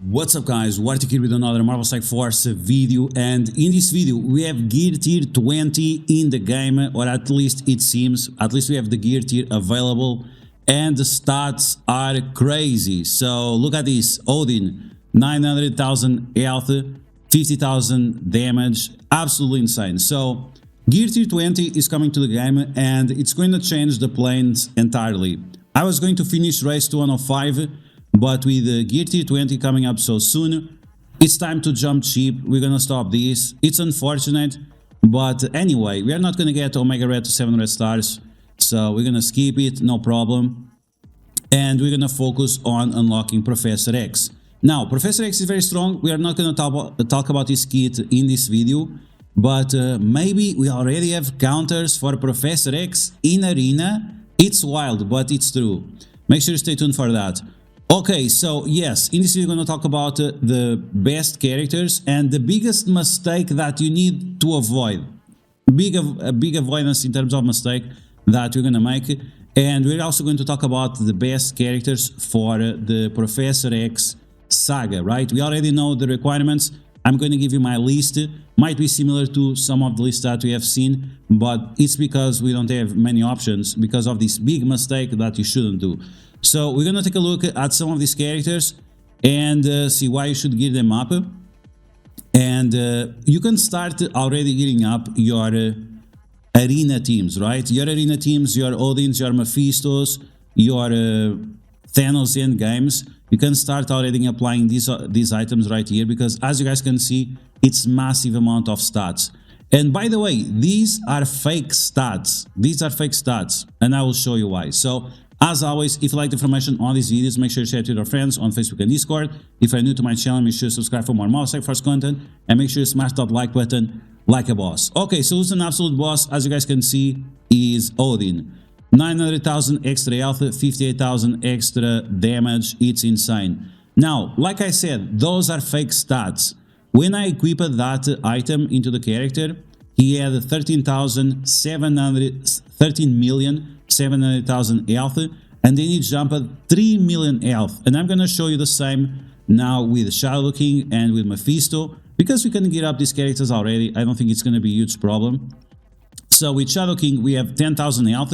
What's up guys, DuArktik here with another Marvel Strike Force video, and in this video we have gear tier 20 in the game, or at least it seems, at least we have the gear tier available and the stats are crazy. So look at this, Odin, 900,000 health, 50,000 damage, absolutely insane. So gear tier 20 is coming to the game and it's going to change the planes entirely. I was going to finish race 205, but with the gear tier 20 coming up so soon, it's time to jump ship. We're gonna stop this. It's unfortunate, but anyway, we are not gonna get Omega Red to 700 stars, so we're gonna skip it, no problem. And we're gonna focus on unlocking Professor X. Now, Professor X is very strong. We are not gonna talk about his kit in this video, but maybe we already have counters for Professor X in Arena. It's wild, but it's true. Make sure you stay tuned for that. Okay, so yes, in this video we're going to talk about the best characters and the biggest mistake that you need to avoid. A big avoidance in terms of mistake that we're going to make. And we're also going to talk about the best characters for the Professor X saga, right? We already know the requirements. I'm going to give you my list. Might be similar to some of the lists that we have seen, but it's because we don't have many options because of this big mistake that you shouldn't do. So we're going to take a look at some of these characters and see why you should gear them up. And you can start already gearing up your arena teams, right? Your arena teams, your Odins, your Mephistos, your Thanos end games. You can start already applying these items right here because, as you guys can see, it's massive amount of stats. And by the way, these are fake stats. These are fake stats, and I will show you why. So as always, if you like the information on these videos, make sure you share it with your friends on Facebook and Discord. If you're new to my channel, make sure you subscribe for more Marvel Strike Force content, and make sure you smash that like button like a boss. Okay, so who's an absolute boss, as you guys can see, is Odin. 900,000 extra health, 58,000 extra damage, it's insane. Now, like I said, those are fake stats. When I equipped that item into the character, he had 13,700,000 health, and then he jumped 3 million health. And I'm gonna show you the same now with Shadow King and with Mephisto, because we can get up these characters already. I don't think it's gonna be a huge problem. So with Shadow King we have 10,000 health,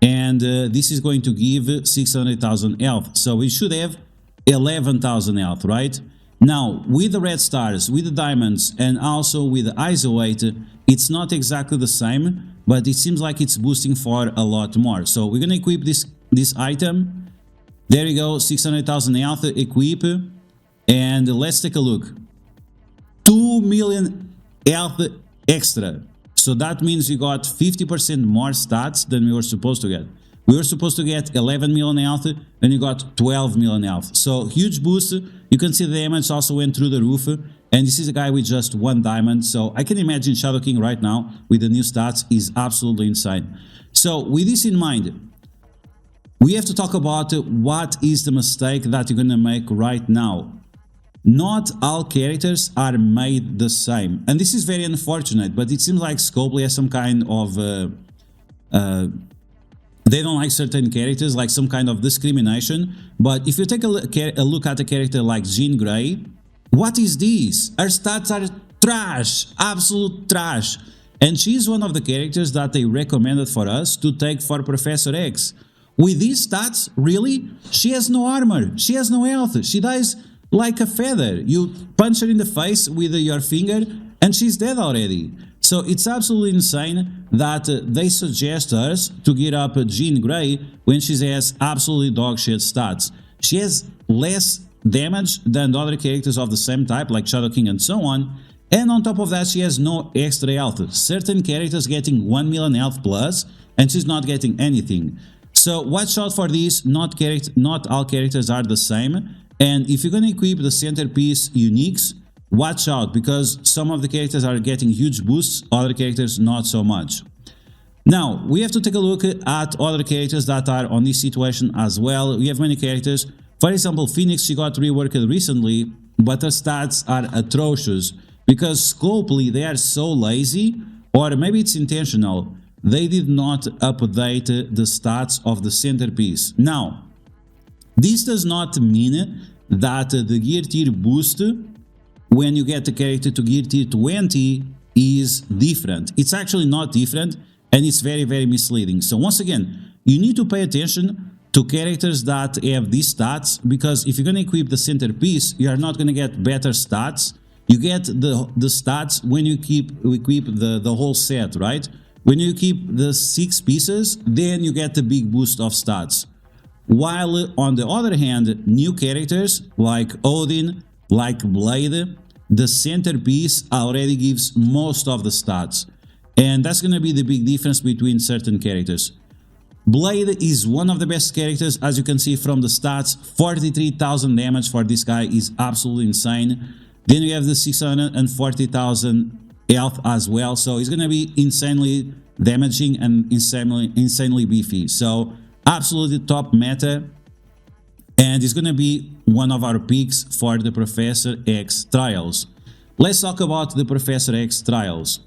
and this is going to give 600,000 health. So we should have 11,000 health, right? Now, with the red stars, with the diamonds, and also with the ISO 8, it's not exactly the same, but it seems like it's boosting for a lot more. So we're gonna equip this item. There you go, 600,000 health, equip, and let's take a look. 2 million health extra. So that means we got 50% more stats than we were supposed to get. We were supposed to get 11 million health, and you got 12 million health. So huge boost. You can see the damage also went through the roof. And this is a guy with just 1 diamond. So I can imagine Shadow King right now with the new stats is absolutely insane. So with this in mind, we have to talk about what is the mistake that you're going to make right now. Not all characters are made the same. And this is very unfortunate, but it seems like Scopely has some kind of... they don't like certain characters, like some kind of discrimination. But if you take a look at a character like Jean Grey, what is this? Her stats are trash, absolute trash. And she's one of the characters that they recommended for us to take for Professor X. With these stats, really? She has no armor, she has no health, she dies like a feather. You punch her in the face with your finger and she's dead already. So it's absolutely insane that they suggest us to get up Jean Grey when she has absolutely dog shit stats. She has less damage than the other characters of the same type like Shadow King and so on, and on top of that she has no extra health. Certain characters getting 1 million health plus and she's not getting anything. So watch out for this. Not all characters are the same, and if you're gonna equip the centerpiece uniques, watch out, because some of the characters are getting huge boosts, other characters not so much. Now, we have to take a look at other characters that are on this situation as well. We have many characters. For example, Phoenix, she got reworked recently, but her stats are atrocious because Scopely, they are so lazy, or maybe it's intentional, they did not update the stats of the centerpiece. Now, this does not mean that the gear tier boost when you get the character to gear tier 20 is different. It's actually not different, and it's very, very misleading. So once again, you need to pay attention to characters that have these stats, because if you're going to equip the centerpiece, you are not going to get better stats. You get the stats when you equip the whole set, right? When you keep the 6 pieces, then you get the big boost of stats. While on the other hand, new characters like Odin, like Blade, the centerpiece already gives most of the stats. And that's going to be the big difference between certain characters. Blade is one of the best characters, as you can see from the stats. 43,000 damage for this guy is absolutely insane. Then we have the 640,000 health as well, so he's going to be insanely damaging and insanely beefy. So absolutely top meta, and it's going to be one of our picks for the Professor X trials. Let's talk about the Professor X trials.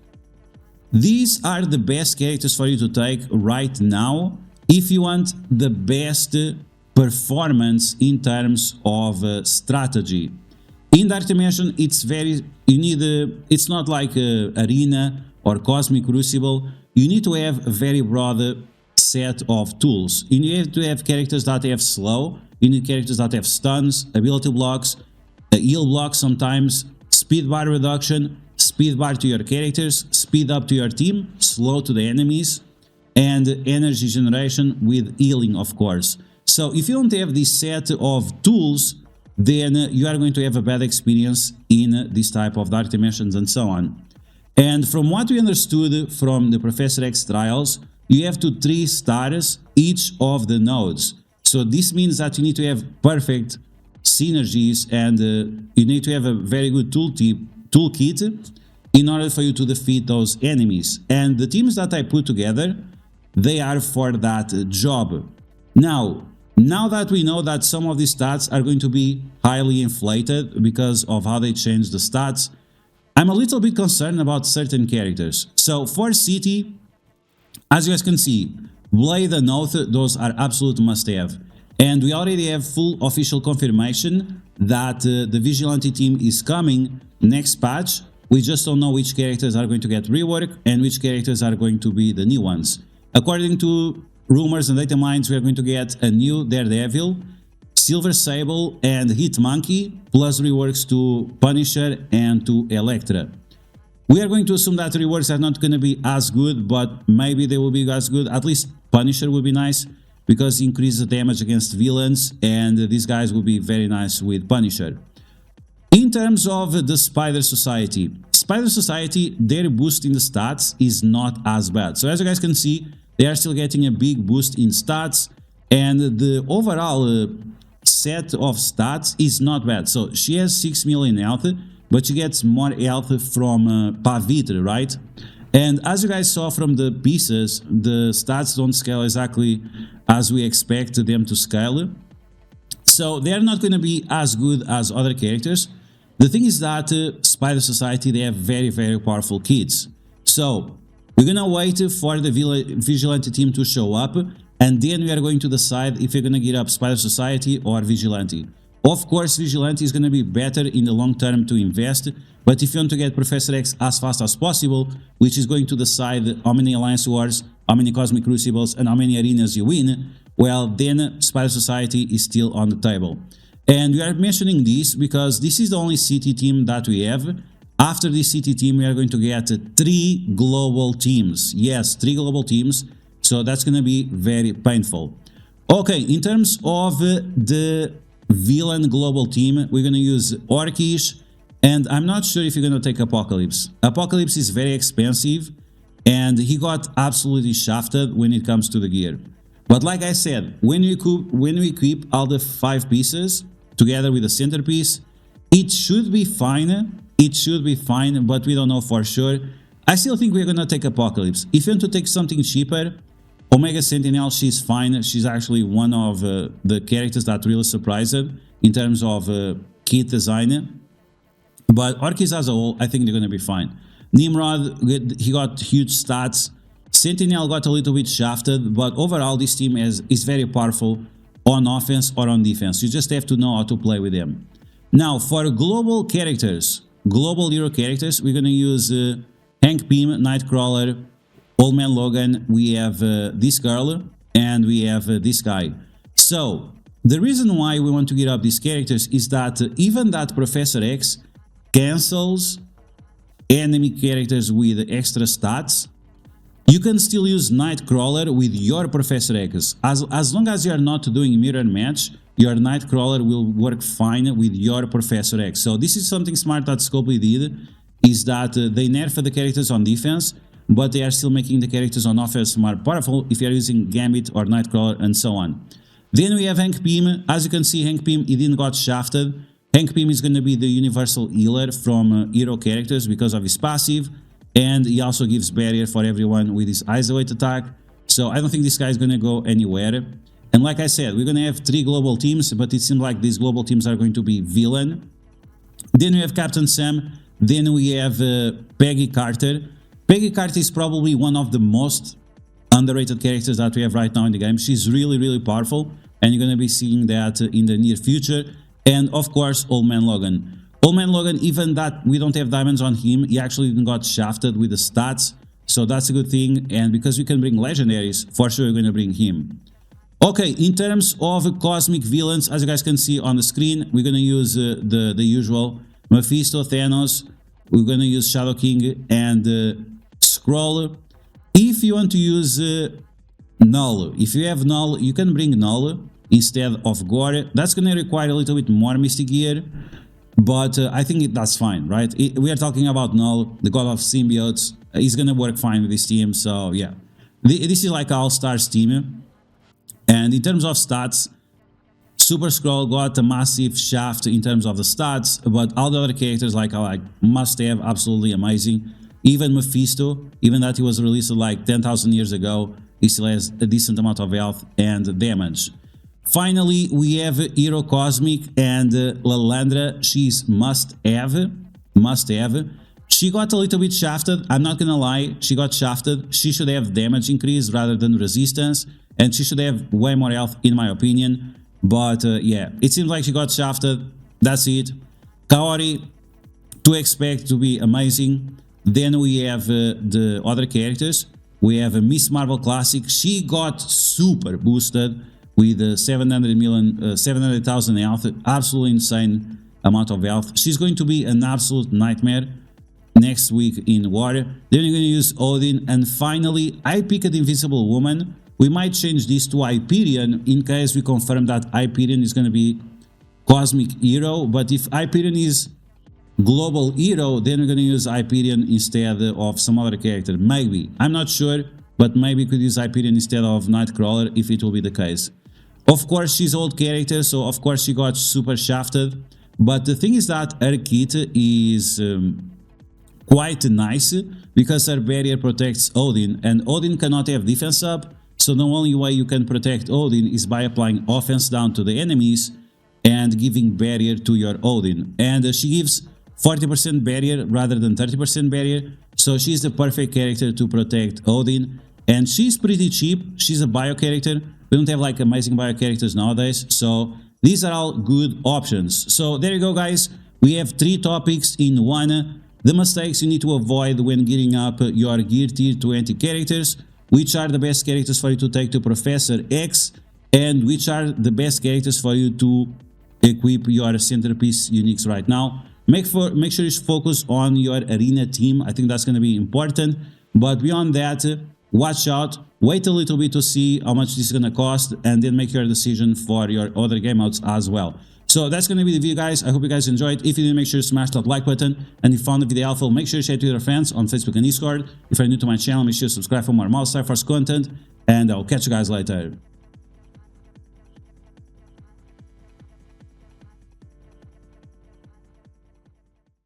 These are the best characters for you to take right now if you want the best performance in terms of strategy. In Dark Dimension, it's it's not like Arena or Cosmic Crucible. You need to have a very broad set of tools. You need to have characters that have slow, you need characters that have stuns, ability blocks, heal blocks sometimes, speed bar reduction, speed bar to your characters, speed up to your team, slow to the enemies, and energy generation with healing, of course. So if you don't have this set of tools, then you are going to have a bad experience in this type of Dark Dimensions and so on. And from what we understood from the Professor X trials, you have to 3 stars each of the nodes. So this means that you need to have perfect synergies, and you need to have a very good toolkit in order for you to defeat those enemies. And the teams that I put together, they are for that job. Now that we know that some of these stats are going to be highly inflated because of how they changed the stats, I'm a little bit concerned about certain characters. So for City, as you guys can see, Blade and Oath, those are absolute must-have. And we already have full official confirmation that the Vigilante team is coming next patch. We just don't know which characters are going to get rework and which characters are going to be the new ones. According to rumors and data mines, we are going to get a new Daredevil, Silver Sable and Hitmonkey, plus reworks to Punisher and to Elektra. We are going to assume that reworks are not going to be as good, but maybe they will be as good. At least Punisher will be nice because he increases the damage against villains, and these guys will be very nice with Punisher. In terms of the Spider Society, their boost in the stats is not as bad. So as you guys can see, they are still getting a big boost in stats, and the overall set of stats is not bad. So she has 6 million health, but she gets more health from Pavitra, right? And as you guys saw from the pieces, the stats don't scale exactly as we expect them to scale. So they're not going to be as good as other characters. The thing is that Spider Society, they have very, very powerful kits. So we're going to wait for the Vigilante team to show up, and then we are going to decide if we're going to get up Spider Society or Vigilante. Of course, Vigilante is going to be better in the long term to invest, but if you want to get Professor X as fast as possible, which is going to decide how many Alliance Wars, how many Cosmic Crucibles, and how many arenas you win, well, then Spider Society is still on the table. And we are mentioning this because this is the only city team that we have. After this city team, we are going to get 3 global teams. Yes, 3 global teams. So that's going to be very painful. Okay, in terms of the villain global team, we're going to use Orcish, and I'm not sure if you're going to take Apocalypse. Apocalypse is very expensive, and he got absolutely shafted when it comes to the gear. But like I said, when we equip all the 5 pieces together with the centerpiece, it should be fine. It should be fine, but we don't know for sure. I still think we're going to take Apocalypse. If you want to take something cheaper, Omega Sentinel, she's fine. She's actually one of the characters that really surprised in terms of kit design. But Orcish as a whole, I think they're going to be fine. Nimrod, he got huge stats. Sentinel got a little bit shafted, but overall this team is very powerful. on offense or on defense. You just have to know how to play with them. Now, for global characters, global hero characters, we're going to use Hank Pym, Nightcrawler, Old Man Logan, we have this girl, and we have this guy. So, the reason why we want to get up these characters is that even that Professor X cancels enemy characters with extra stats, you can still use Nightcrawler with your Professor X. As long as you are not doing mirror match, your Nightcrawler will work fine with your Professor X. So this is something smart that Scopely did, is that they nerfed the characters on defense, but they are still making the characters on offense more powerful if you are using Gambit or Nightcrawler and so on. Then we have Hank Pym. As you can see, Hank Pym, he didn't got shafted. Hank Pym is going to be the universal healer from hero characters because of his passive, and he also gives barrier for everyone with his isolate attack. So I don't think this guy is going to go anywhere. And like I said, we're going to have 3 global teams, but it seems like these global teams are going to be villain. Then we have Captain Sam. Then we have Peggy Carter. Peggy Carter is probably one of the most underrated characters that we have right now in the game. She's really powerful, and you're going to be seeing that in the near future. And of course, Old Man Logan. Old Man Logan, even that we don't have diamonds on him, he actually got shafted with the stats, so that's a good thing. And because we can bring legendaries, for sure we're going to bring him. Okay, in terms of cosmic villains, as you guys can see on the screen, we're going to use the usual Mephisto, Thanos. We're going to use Shadow King and Skrull. If you want to use Null, if you have Null, you can bring Null instead of Gore. That's going to require a little bit more Mystic Gear, but I think that's fine, right? We are talking about Null, the god of symbiotes. He's going to work fine with this team, so yeah. This is like all-stars team. And in terms of stats, Super Skrull got a massive shaft in terms of the stats, but all the other characters like must have, absolutely amazing. Even Mephisto, even that he was released like 10,000 years ago, he still has a decent amount of health and damage. Finally, we have Hero Cosmic and Lalandra. She's must have. She got a little bit shafted, I'm not gonna lie, she got shafted. She should have damage increase rather than resistance, and she should have way more health in my opinion. But yeah, it seems like she got shafted, that's it. Kaori, to expect to be amazing. Then we have the other characters. We have a Miss Marvel Classic. She got super boosted with 700,000 health, absolutely insane amount of health. She's going to be an absolute nightmare next week in War. Then you're going to use Odin, and finally I picked Invisible Woman. We might change this to Hyperion in case we confirm that Hyperion is going to be Cosmic Hero, but if Hyperion is Global Hero, then we're going to use Hyperion instead of some other character. Maybe, I'm not sure, but maybe we could use Hyperion instead of Nightcrawler if it will be the case. Of course, she's old character, so of course she got super shafted, but the thing is that her kit is quite nice because her barrier protects Odin, and Odin cannot have defense up, so the only way you can protect Odin is by applying offense down to the enemies and giving barrier to your Odin. And she gives 40% barrier rather than 30% barrier, so she's the perfect character to protect Odin, and she's pretty cheap. She's a bio character. We don't have like amazing bio characters nowadays, so these are all good options. So there you go, guys. We have 3 topics in one. The mistakes you need to avoid when gearing up your Gear Tier 20 characters, which are the best characters for you to take to Professor X, and which are the best characters for you to equip your centerpiece uniques right now. Make sure you focus on your arena team. I think that's going to be important. But beyond that, watch out. Wait a little bit to see how much this is going to cost, and then make your decision for your other game modes as well. So that's going to be the video, guys. I hope you guys enjoyed. If you did, make sure to smash that like button. And if you found the video helpful, make sure to share it with your friends on Facebook and Discord. If you're new to my channel, make sure to subscribe for more Mouse Force content. And I'll catch you guys later.